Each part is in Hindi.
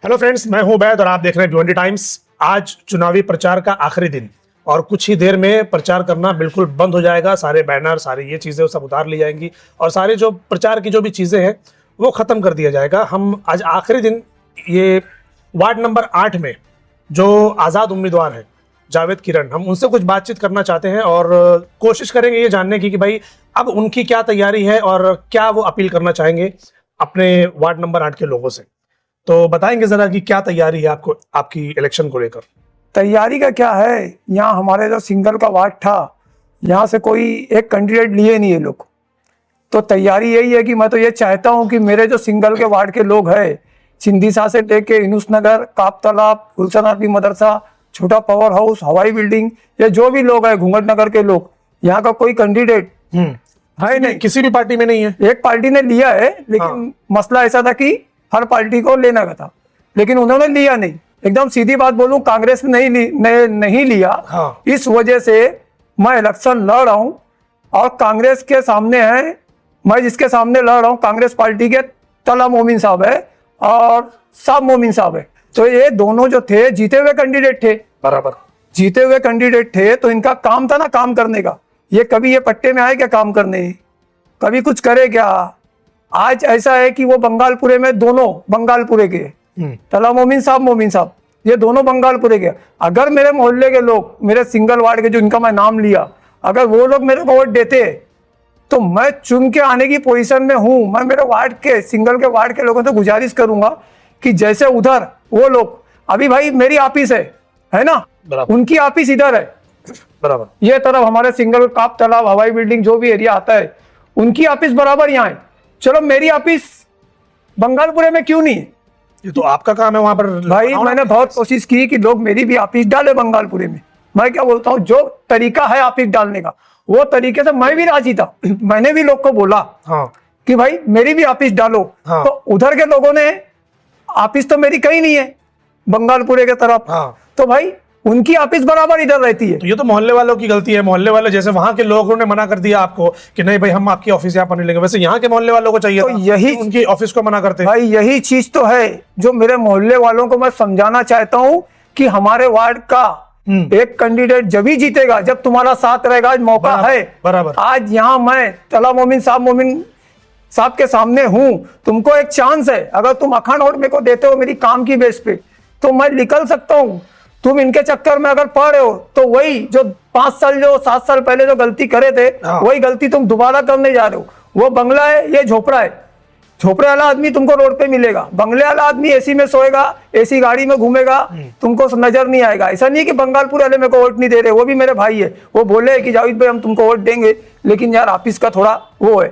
हेलो फ्रेंड्स, मैं हूं उबैद और आप देख रहे हैं भिवंडी टाइम्स। आज चुनावी प्रचार का आखिरी दिन और कुछ ही देर में प्रचार करना बिल्कुल बंद हो जाएगा। सारे बैनर, सारी ये चीज़ें सब उतार ली जाएंगी और सारे जो प्रचार की जो भी चीज़ें हैं वो ख़त्म कर दिया जाएगा। हम आज आखिरी दिन ये वार्ड नंबर 8 में जो आज़ाद उम्मीदवार हैं जावेद किरण, हम उनसे कुछ बातचीत करना चाहते हैं और कोशिश करेंगे ये जानने की कि भाई अब उनकी क्या तैयारी है और क्या वो अपील करना चाहेंगे अपने वार्ड नंबर 8 के लोगों से। तो बताएंगे जरा कि क्या तैयारी है आपको आपकी इलेक्शन को लेकर। तैयारी का क्या है, यहाँ हमारे जो सिंगल का वार्ड था यहाँ से कोई एक कैंडिडेट लिए नहीं है लोग। तो तैयारी यही है कि मैं तो ये चाहता हूँ कि मेरे जो सिंगल के वार्ड के लोग हैं, सिंधीसा से लेके इनुस नगर, काप तालाब, गुलशन आरबी मदरसा, छोटा पावर हाउस, हवाई बिल्डिंग, ये जो भी लोग हैं घूंघट नगर के लोग, यहाँ का कोई कैंडिडेट है नहीं, किसी भी पार्टी में नहीं है। एक पार्टी ने लिया है लेकिन मसला ऐसा था कि हर पार्टी को लेना का था, लेकिन उन्होंने लिया नहीं। एकदम सीधी बात बोलूं, कांग्रेस ने नहीं लिया। इस वजह से मैं इलेक्शन लड़ रहा हूं और कांग्रेस के सामने है, मैं जिसके सामने लड़ रहा हूं कांग्रेस पार्टी के तला मोमिन साहब है और साहब मोमिन साहब है। तो ये दोनों जो थे जीते हुए कैंडिडेट थे, बराबर जीते हुए कैंडिडेट थे। तो इनका काम था ना काम करने का। ये कभी ये पट्टे में आए क्या काम करने, कभी कुछ करे क्या। आज ऐसा है कि वो बंगालपुरे में, दोनों बंगालपुरे के तला मोमिन साहब ये दोनों बंगालपुरे के। अगर मेरे मोहल्ले के लोग, मेरे सिंगल वार्ड के जो इनका मैं नाम लिया, अगर वो लोग मेरे को वोट देते तो मैं चुन के आने की पोजीशन में हूं। मैं मेरे वार्ड के, सिंगल के वार्ड के लोगों से गुजारिश करूंगा कि जैसे उधर वो लोग, अभी भाई मेरी ऑफिस है ना, उनकी ऑफिस इधर है, बराबर ये तरफ हमारे सिंगल काप तालाब, हवाई बिल्डिंग जो भी एरिया आता है, उनकी ऑफिस बराबर यहाँ है। चलो मेरी ऑफिस बंगालपुरे में क्यों नहीं है? ये तो आपका काम है वहां पर। भाई मैंने बहुत कोशिश की कि लोग मेरी भी ऑफिस डाले बंगालपुरे में। मैं क्या बोलता हूँ, जो तरीका है ऑफिस डालने का वो तरीके से मैं भी राजी था। मैंने भी लोग को बोला कि भाई मेरी भी ऑफिस डालो। तो उधर के लोगों ने, ऑफिस तो मेरी कहीं नहीं है बंगालपुरे के तरफ, तो भाई उनकी ऑफिस बराबर इधर रहती है। तो ये तो मोहल्ले वालों की गलती है। मोहल्ले वाले, जैसे वहां के लोगों ने मना कर दिया आपको कि नहीं भाई हम आपकी ऑफिस यहाँ पर नहीं लेंगे, वैसे यहाँ के मोहल्ले वालों को चाहिए तो यही उनकी ऑफिस को मना करते। भाई यही चीज तो है जो मेरे मोहल्ले वालों को मैं समझाना चाहता हूँ कि हमारे वार्ड का एक कैंडिडेट जब ही जीतेगा जब तुम्हारा साथ रहेगा। आज मौका है, बराबर। आज यहाँ मैं तला मोमिन साहब के सामने हूँ, तुमको एक चांस है। अगर तुम अखंड वोट मेरे को देते हो मेरी काम की बेस पे तो मैं निकल सकता हूँ। तुम इनके चक्कर में अगर पड़ रहे हो तो वही जो 5 साल, जो 7 साल पहले जो गलती करे थे, वही गलती तुम दोबारा करने जा रहे हो। वो बंगला है, ये झोपड़ा है। झोपड़े वाला आदमी तुमको रोड पे मिलेगा, बंगले वाला आदमी एसी में सोएगा, एसी गाड़ी में घूमेगा, तुमको नजर नहीं आएगा। ऐसा नहीं कि बंगालपुर वाले मेरे को वोट नहीं दे रहे, वो भी मेरे भाई है। वो बोले कि जावेद भाई हम तुमको वोट देंगे लेकिन यार ऑफिस का थोड़ा वो है।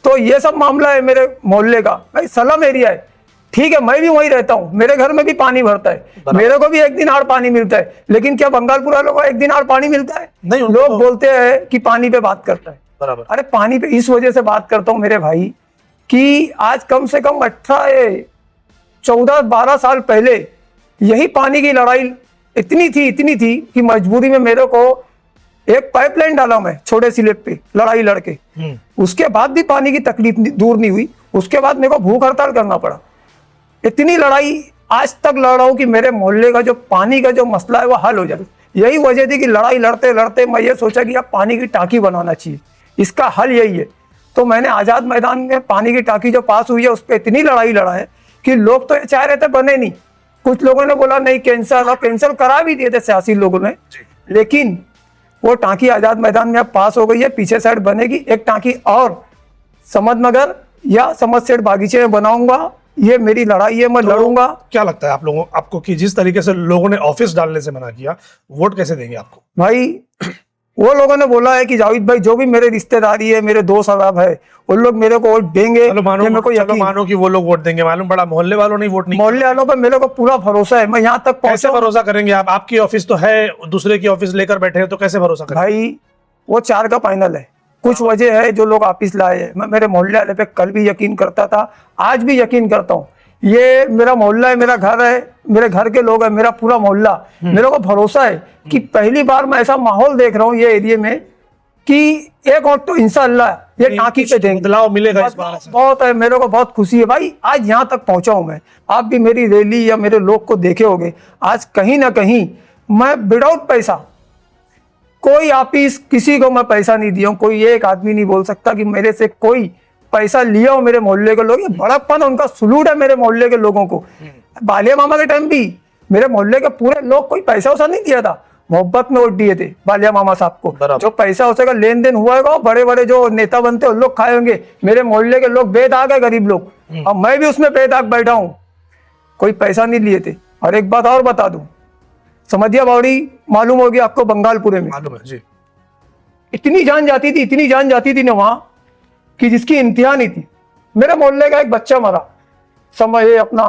तो ये सब मामला है मेरे मोहल्ले का। भाई सलम एरिया है, ठीक है, मैं भी वहीं रहता हूँ, मेरे घर में भी पानी भरता है, मेरे को भी एक दिन आड़ पानी मिलता है। लेकिन क्या बंगालपुर वालों को एक दिन आड़ पानी मिलता है? नहीं। लोग बोलते हैं कि पानी पे बात करता है, बराबर। अरे पानी पे इस वजह से बात करता हूँ मेरे भाई कि आज कम से कम 14-12 साल पहले यही पानी की लड़ाई इतनी थी कि मजबूरी में मेरे को एक पाइपलाइन डाला मैं छोटे स्लैब पे, लड़ाई लड़के। उसके बाद भी पानी की तकलीफ दूर नहीं हुई। उसके बाद मेरे को भूख हड़ताल करना पड़ा। इतनी लड़ाई आज तक लड़ रहा हूं कि मेरे मोहल्ले का जो पानी का जो मसला है वो हल हो जाए। यही वजह थी कि लड़ाई लड़ते लड़ते मैं ये सोचा कि अब पानी की टांकी बनाना चाहिए, इसका हल यही है। तो मैंने आजाद मैदान में पानी की टांकी जो पास हुई है उस पर इतनी लड़ाई लड़ा है कि लोग तो ये चाह रहे थे बने नहीं। कुछ लोगों ने बोला नहीं कैंसल, और कैंसल करा भी दिए थे सियासी लोगों ने, लेकिन वो टांकी आजाद मैदान में अब पास हो गई है। पीछे साइड बनेगी एक टांकी और समद नगर या समद सेठ बागीचे में बनाऊंगा। ये मेरी लड़ाई है, मैं लड़ूंगा। क्या लगता है आप लोगों आपको कि जिस तरीके से लोगों ने ऑफिस डालने से मना किया, वोट कैसे देंगे आपको? भाई वो लोगों ने बोला है कि जावेद भाई जो भी मेरे रिश्तेदारी है, मेरे दोस्त अहबाब है, उन लोग मेरे को वोट देंगे। चलो मानो कि वो लोग वोट देंगे, मालूम पड़ा मोहल्ले वालों ने वोट नहीं। मोहल्ले वालों पर मेरे को पूरा भरोसा है। मैं यहाँ तक कैसे भरोसा करेंगे आप? आपकी ऑफिस तो है, दूसरे की ऑफिस लेकर बैठे हैं, तो कैसे भरोसा करेंगे? भाई वो 4 का फाइनल है। कुछ वजह है जो लोग ऑफिस लाए हैं। मैं मेरे मोहल्ले वाले पे कल भी यकीन करता था, आज भी यकीन करता हूँ। ये मेरा मोहल्ला है, मेरा घर है, मेरे घर के लोग हैं, मेरा पूरा मोहल्ला। मेरे को भरोसा है कि पहली बार मैं ऐसा माहौल देख रहा हूँ ये एरिया में कि एक और तो इंशाअल्लाह ये टाँकी पे देंगे, बदलाव मिलेगा इस बार। बहुत है, मेरे को बहुत खुशी है भाई, आज यहाँ तक पहुंचा हूं मैं। आप भी मेरी रैली या मेरे लोग को देखे होंगे, आज कहीं ना कहीं मैं विदाउट पैसा, कोई ऑफिस किसी को मैं पैसा नहीं दिया हूं, कोई एक आदमी नहीं बोल सकता कि मेरे से कोई पैसा लिया हो मेरे मोहल्ले के लोग। ये बड़प्पन उनका सलूट है मेरे मोहल्ले के लोगों को। बालिया मामा के टाइम भी मेरे मोहल्ले के पूरे लोग कोई पैसा वैसा नहीं दिया था, मोहब्बत में वोट दिए थे बालिया मामा साहब को। जो पैसा उसका लेन देन हुआ है, बड़े बड़े जो नेता बनते उन लोग खाए होंगे, मेरे मोहल्ले के लोग बेदाग है, गरीब लोग, अब मैं भी उसमें बेदाग बैठा हूँ, कोई पैसा नहीं लिए थे। और एक बात और बता दूं, समधिया बावड़ी मालूम होगी आपको, बंगालपुरे में मालूम है जी, इतनी जान जाती थी ना वहां कि जिसकी इंतहा नहीं थी। मेरे मोहल्ले का एक बच्चा मरा, समय अपना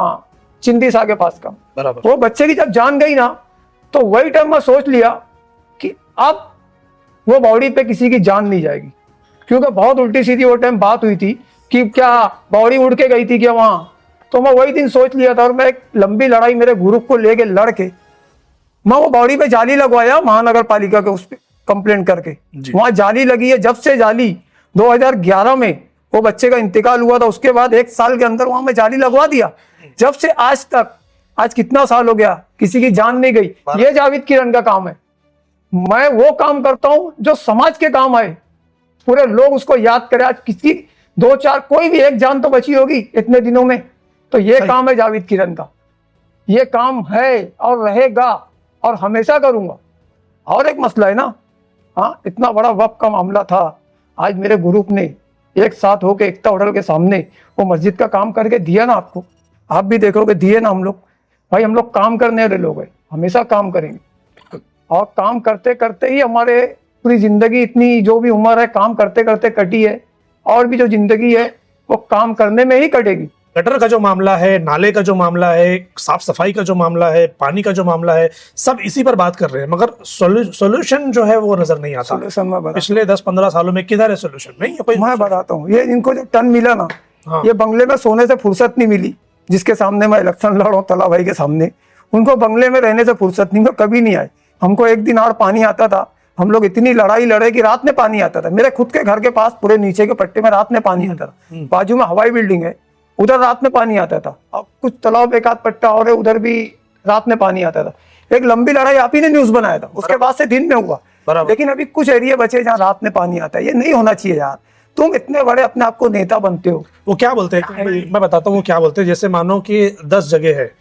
चिंदी सा के पास का, बराबर। वो बच्चे की जब जान गई ना, तो वही टाइम मैं सोच लिया कि अब वो बावड़ी पे किसी की जान नहीं जाएगी, क्योंकि बहुत उल्टी सीधी वो टाइम बात हुई थी कि क्या बावड़ी उड़ के गई थी क्या वहां। तो मैं वही दिन सोच लिया था, और मैं एक लंबी लड़ाई मेरे ग्रुप को लेके लड़ के मैं वो बावड़ी पे जाली लगवाया, महानगर पालिका के उस पर कंप्लेंट करके। वहां जाली लगी है, जब से जाली 2011 में वो बच्चे का इंतकाल हुआ था, उसके बाद 1 साल के अंदर वहां मैं जाली लगवा दिया। जब से आज तक, आज कितना साल हो गया, किसी की जान नहीं गई। ये जावेद किरण का काम है। मैं वो काम करता हूं जो समाज के काम आए, पूरे लोग उसको याद करें। आज किसी 2-4 कोई भी एक जान तो बची होगी इतने दिनों में, तो ये काम है जावेद किरण का। ये काम है और रहेगा और हमेशा करूंगा। और एक मसला है ना, हाँ, इतना बड़ा वक्फ का मामला था, आज मेरे ग्रुप ने एक साथ होकर एकता होटल के सामने वो मस्जिद का काम करके दिया ना आपको, आप भी देखोगे, दिए ना हम लोग। भाई हम लोग काम करने वाले लोग हैं, हमेशा काम करेंगे, और काम करते करते ही हमारे पूरी जिंदगी, इतनी जो भी उम्र है काम करते करते कटी है, और भी जो जिंदगी है वो काम करने में ही कटेगी। गटर का जो मामला है, नाले का जो मामला है, साफ सफाई का जो मामला है, पानी का जो मामला है, सब इसी पर बात कर रहे हैं, मगर सोल्यूशन जो है वो नजर नहीं आता। पिछले 10-15 सालों में किधर है सोल्यूशन? नहीं है कोई। मैं बताता हूँ, ये इनको जो टन मिला ना, हाँ। ये बंगले में सोने से फुर्सत नहीं मिली, जिसके सामने मैं इलेक्शन लड़ा तला भाई के सामने, उनको बंगले में रहने से फुर्सत नहीं, कभी नहीं आई। हमको एक दिन और पानी आता था, हम लोग इतनी लड़ाई लड़े कि रात में पानी आता था। मेरे खुद के घर के पास पूरे नीचे के पट्टे में रात में पानी आता था। बाजू में हवाई बिल्डिंग है, उधर रात में पानी आता था। अब कुछ तालाब एक आध पट्टा और है, उधर भी रात में पानी आता था। एक लंबी लड़ाई आप ही ने न्यूज बनाया था, उसके बाद से दिन में हुआ। लेकिन अभी कुछ एरिया बचे जहाँ रात में पानी आता है। ये नहीं होना चाहिए यार। तुम इतने बड़े अपने आप को नेता बनते हो। वो क्या बोलते हैं, मैं बताता हूँ वो क्या बोलते हैं। जैसे मानो कि 10 जगह है,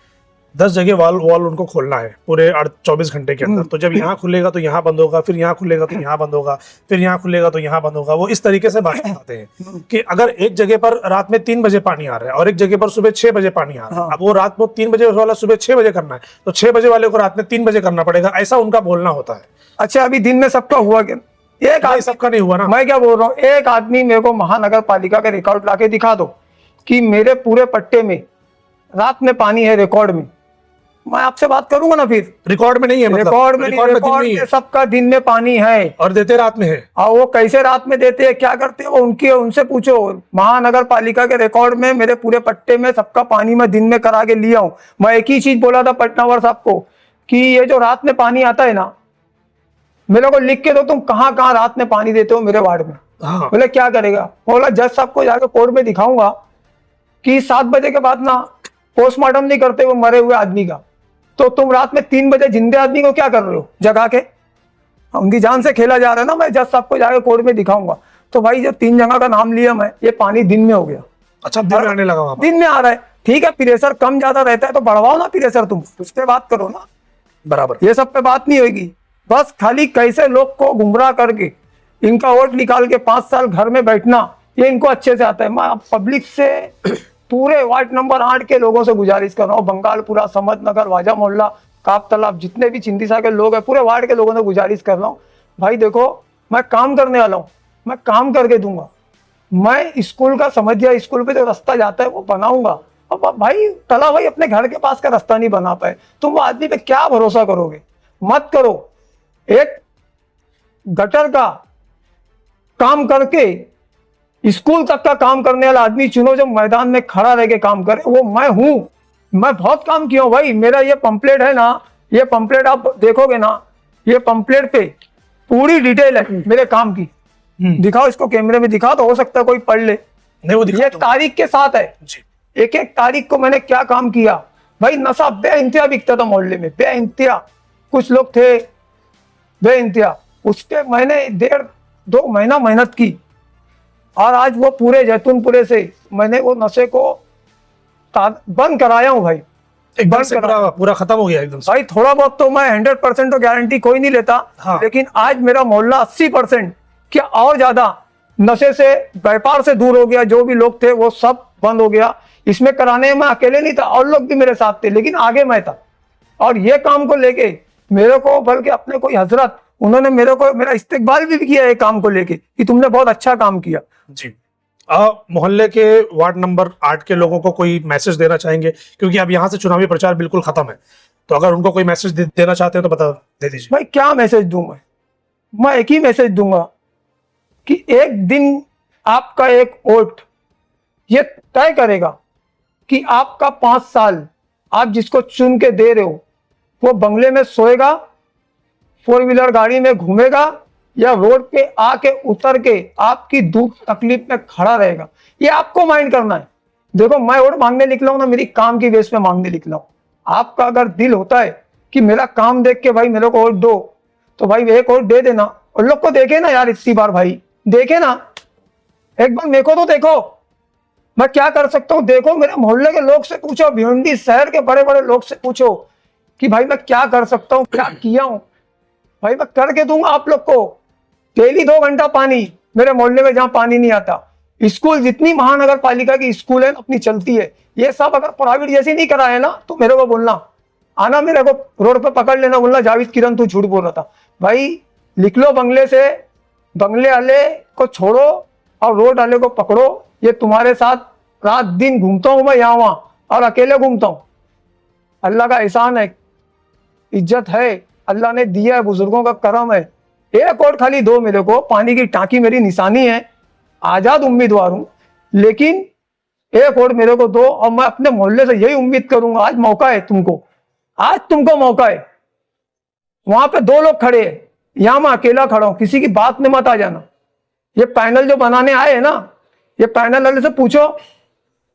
10 जगह वॉल उनको खोलना है पूरे 24 घंटे के अंदर। तो जब यहाँ खुलेगा तो यहाँ बंद होगा, फिर यहाँ खुलेगा तो यहाँ बंद होगा, फिर यहाँ खुलेगा तो यहाँ बंद होगा। वो इस तरीके से बात करते हैं कि अगर एक जगह पर रात में 3 बजे पानी आ रहा है और एक जगह पर सुबह 6 बजे पानी आ रहा है, अब वो रात को 3 बजे वाला सुबह 6 बजे करना है, तो 6 बजे वाले को रात में 3 बजे करना पड़ेगा। ऐसा उनका बोलना होता है। अच्छा, अभी दिन में सबका हुआ क्या? एक आदमी सबका नहीं हुआ ना। मैं क्या बोल रहा हूँ, एक आदमी मेरे को महानगर पालिका के रिकॉर्ड लाके दिखा दो कि मेरे पूरे पट्टे में रात में पानी है रिकॉर्ड में। मैं आपसे बात करूंगा ना, फिर रिकॉर्ड में नहीं है, मतलब रिकॉर्ड में सबका दिन में पानी है और देते रात में है। और वो कैसे रात में देते हैं, क्या करते हैं, वो उनसे पूछो। महानगर पालिका के रिकॉर्ड में मेरे पूरे पट्टे में सबका पानी मैं दिन में करा के लिया हूं। मैं एक ही चीज बोला था पटनावर साहब को कि ये जो रात में पानी आता है ना, मेरे को लिख के दो तुम कहाँ कहाँ रात में पानी देते हो मेरे वार्ड में। हाँ। बोले क्या करेगा? बोला जज साहब को जाकर कोर्ट में दिखाऊंगा कि 7 बजे के बाद ना पोस्टमार्टम नहीं करते वो मरे हुए आदमी का, तो तुम रात में 3 बजे जिंदे आदमी को क्या कर रहे हो जगा के? उनकी जान से खेला जा रहा है ना। मैं जज साहब को जाकर कोर्ट में दिखाऊंगा। तो भाई जो 3 जगह का नाम लिया मैं, ये पानी दिन में हो गया। अच्छा, दिन में आने लगा वहां पर? दिन में आ रहा है, ठीक है। प्रेशर कम ज्यादा रहता है तो बढ़वाओ ना प्रेशर, तुम उस पर बात करो ना। बराबर, ये सब पे बात नहीं होगी। बस खाली कैसे लोग को गुमराह करके इनका वोट निकाल के 5 साल घर में बैठना, ये इनको अच्छे से आता है। मैं पब्लिक से पूरे वार्ड नंबर 8 के लोगों से गुजारिश कर रहा हूँ, बंगालपुरा, समतनगर, वाजा मोहल्ला, काप तालाब, जितने भी चिंदीसा के लोग हैं, पूरे वार्ड के लोगों से गुजारिश कर रहा हूँ, भाई देखो मैं काम करने वाला हूँ, मैं काम करके दूंगा। मैं स्कूल का समझिया, स्कूल पे जो रास्ता जाता है वो बनाऊंगा। अब भाई तला भाई अपने घर के पास का रास्ता नहीं बना पाए, तुम वो आदमी पे क्या भरोसा करोगे? मत करो। एक गटर का काम करके स्कूल तक का काम करने वाला आदमी चुनो जो मैदान में खड़ा रह के काम करे। वो मैं हूं। मैं बहुत काम किया हूं भाई। मेरा ये पंपलेट है ना, ये पंपलेट आप देखोगे ना, ये पंपलेट पे पूरी डिटेल है मेरे काम की। दिखाओ इसको, कैमरे में दिखा, तो हो सकता है कोई पढ़ ले। नहीं वो ये तारीख के साथ है जी। एक एक तारीख को मैंने क्या काम किया भाई। नशा बेइंतहा बिकता था मोहल्ले में, बेइंतहा। कुछ लोग थे बेइंतहा, उस पे मैंने 1.5-2 महीना मेहनत की, और आज वो पूरे जैतूनपुरे से मैंने वो नशे को बंद कराया हूं भाई। एकदम से पूरा खत्म हो गया एकदम से। भाई थोड़ा बहुत तो मैं 100% तो गारंटी कोई नहीं लेता, हाँ। लेकिन आज मेरा मोहल्ला 80% क्या और ज्यादा नशे से, व्यापार से दूर हो गया। जो भी लोग थे वो सब बंद हो गया। इसमें कराने में अकेले नहीं था, और लोग भी मेरे साथ थे, लेकिन आगे मैं था। और ये काम को लेके मेरे को, बल्कि अपने कोई हजरत, उन्होंने मेरे को मेरा इस्तेकबाल भी किया है काम को लेके कि तुमने बहुत अच्छा काम किया। जी। मोहल्ले के वार्ड नंबर 8 के लोगों को कोई मैसेज देना चाहेंगे, क्योंकि अब यहाँ से चुनावी प्रचार बिल्कुल खत्म है, तो अगर उनको कोई मैसेज देना चाहते हैं तो बता दे दीजिए। भाई क्या मैसेज दूं मैं एक ही मैसेज दूंगा कि एक दिन आपका एक वोट ये तय करेगा कि आपका 5 साल आप जिसको चुन के दे रहे हो वो बंगले में सोएगा, 4 व्हीलर गाड़ी में घूमेगा, या रोड पे आके उतर के आपकी दुख तकलीफ में खड़ा रहेगा। ये आपको माइंड करना है। देखो मैं वोट मांगने निकला हूं ना, मेरी काम की बेस पे मांगने निकला हूं। आपका अगर दिल होता है कि मेरा काम देख के भाई मेरे को वोट दो, तो भाई एक वोट दे देना। और लोग को देखे ना यार, इतनी बार भाई देखे ना, एक बार मेरे को तो देखो मैं क्या कर सकता हूँ। देखो मेरे मोहल्ले के लोग से पूछो, भिवंडी शहर के बड़े बड़े लोग से पूछो कि भाई मैं क्या कर सकता हूँ, क्या किया हूं। भाई मैं करके दूंगा आप लोग को। डेली 2 घंटा पानी मेरे मोहल्ले में जहां पानी नहीं आता। स्कूल जितनी महानगर पालिका की स्कूल है अपनी चलती है, ये सब अगर प्राइवेट जैसी नहीं कराए ना तो मेरे को बोलना, आना मेरे को रोड पे पकड़ लेना, बोलना जावेद किरण तू झूठ बोल रहा था। भाई लिख लो बंगले से, बंगले वाले को छोड़ो और रोड वाले को पकड़ो। ये तुम्हारे साथ रात दिन घूमता हूं मैं यहाँ वहां, और अकेले घूमता हूं। अल्लाह का एहसान है, इज्जत है, अल्लाह ने दिया है, बुजुर्गों का करम है। एक वोट खाली दो मेरे को, पानी की टांकी मेरी निशानी है, आजाद उम्मीदवार हूं, लेकिन एक वोट मेरे को दो। और मैं अपने मोहल्ले से यही उम्मीद करूंगा, आज मौका है तुमको, आज तुमको मौका है। वहां पे 2 लोग खड़े हैं, यहां मैं अकेला खड़ा हूं, किसी की बात में मत आ जाना। ये पैनल जो बनाने आए हैं ना, ये पैनल वाले से पूछो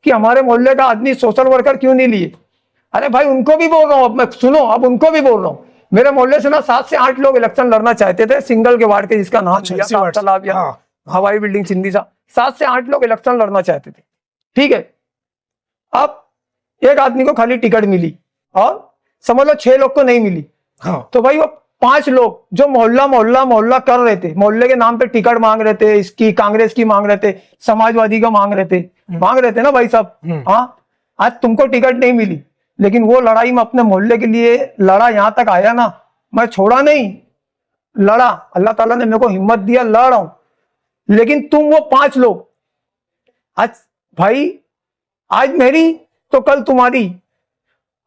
कि हमारे मोहल्ले का आदमी सोशल वर्कर क्यों नहीं लिए। अरे भाई उनको भी बोल रहा हूं, अब मैं सुनो, अब उनको भी बोल रहा हूं। मेरे मोहल्ले से ना 7 से 8 लोग इलेक्शन लड़ना चाहते थे, सिंगल के वार्ड के, जिसका नाम तालाब या हवाई बिल्डिंग चिंदी सा, 7 से 8 लोग इलेक्शन लड़ना चाहते थे। ठीक है, अब एक आदमी को खाली टिकट मिली और समझ लो 6 लोग को नहीं मिली। हाँ। तो भाई वो 5 लोग जो मोहल्ला मोहल्ला मोहल्ला कर रहे थे, मोहल्ले के नाम पे टिकट मांग रहे थे, इसकी कांग्रेस की मांग रहे थे, समाजवादी का मांग रहे थे ना भाई साहब। हाँ, आज तुमको टिकट नहीं मिली, लेकिन वो लड़ाई में अपने मोहल्ले के लिए लड़ा, यहां तक आया ना, मैं छोड़ा नहीं, लड़ा। अल्लाह ताला ने मेरे को हिम्मत दिया, लड़ रहा हूं। लेकिन तुम वो 5 लोग, आज भाई आज मेरी तो कल तुम्हारी,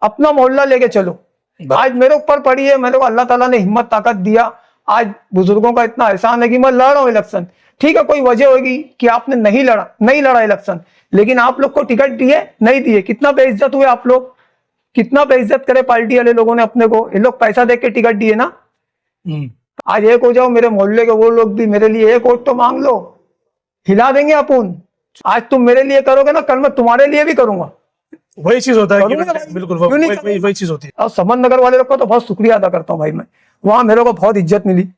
अपना मोहल्ला लेके चलो। आज मेरे ऊपर पड़ी है, मेरे को अल्लाह ताला ने हिम्मत ताकत दिया। आज बुजुर्गों का इतना एहसान है कि मैं लड़ रहा हूं इलेक्शन। ठीक है, कोई वजह होगी कि आपने नहीं लड़ा इलेक्शन, लेकिन आप लोग को टिकट दिए नहीं दिए, कितना बेइज्जत हुए आप लोग, कितना बेइज्जत करे पार्टी वाले लोगों ने अपने को। ये लोग पैसा देख के टिकट दिए ना। आज एक हो जाओ, मेरे मोहल्ले के वो लोग भी मेरे लिए एक वोट तो मांग लो, हिला देंगे अपन। आज तुम मेरे लिए करोगे ना, कल मैं तुम्हारे लिए भी करूंगा। वही चीज होता है कि बिल्कुल वही चीज होती है। और समन नगर वाले लोग को तो बहुत शुक्रिया अदा करता हूँ भाई मैं। वहां मेरे को बहुत इज्जत मिली,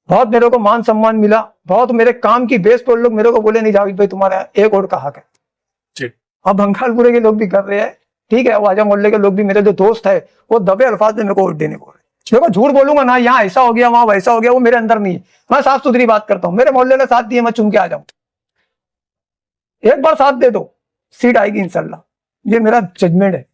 बहुत मेरे को मान सम्मान मिला, बहुत मेरे काम की बेस पर लोग मेरे को बोले नहीं जावेद भाई तुम्हारा एक वोट का हक है। अब बंगालपुरे के लोग भी कर रहे हैं। ठीक है, आजा मोहल्ले के लोग भी, मेरे जो दोस्त है वो दबे अल्फाज में मेरे को वोट देने को। देखो झूठ बोलूंगा ना, यहाँ ऐसा हो गया वहां वैसा हो गया, वो मेरे अंदर नहीं है। मैं साफ सुथरी बात करता हूँ, मेरे मोहल्ले ने साथ दिए, मैं चुन के आ जाऊं। एक बार साथ दे दो, सीट आएगी इंशाल्लाह, ये मेरा जजमेंट है।